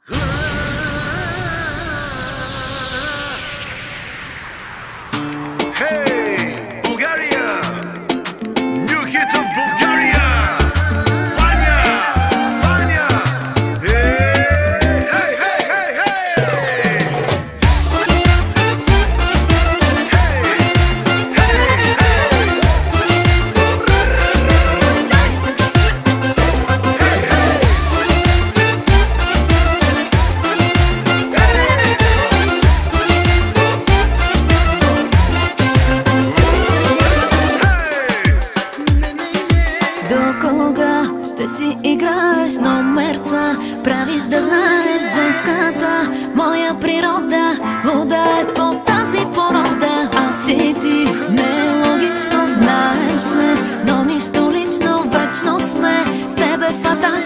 Hey, Bulgaria! New hit of Bulgaria! Vanya! Vanya! Hey! Hey, hey, hey, hey! До кога ще си играеш номерца? Правиш да знаеш женската моя природа. Луда е по тази порода. Аз и ти нелогично знаем се, но нищо лично, вечно сме с тебе фатално.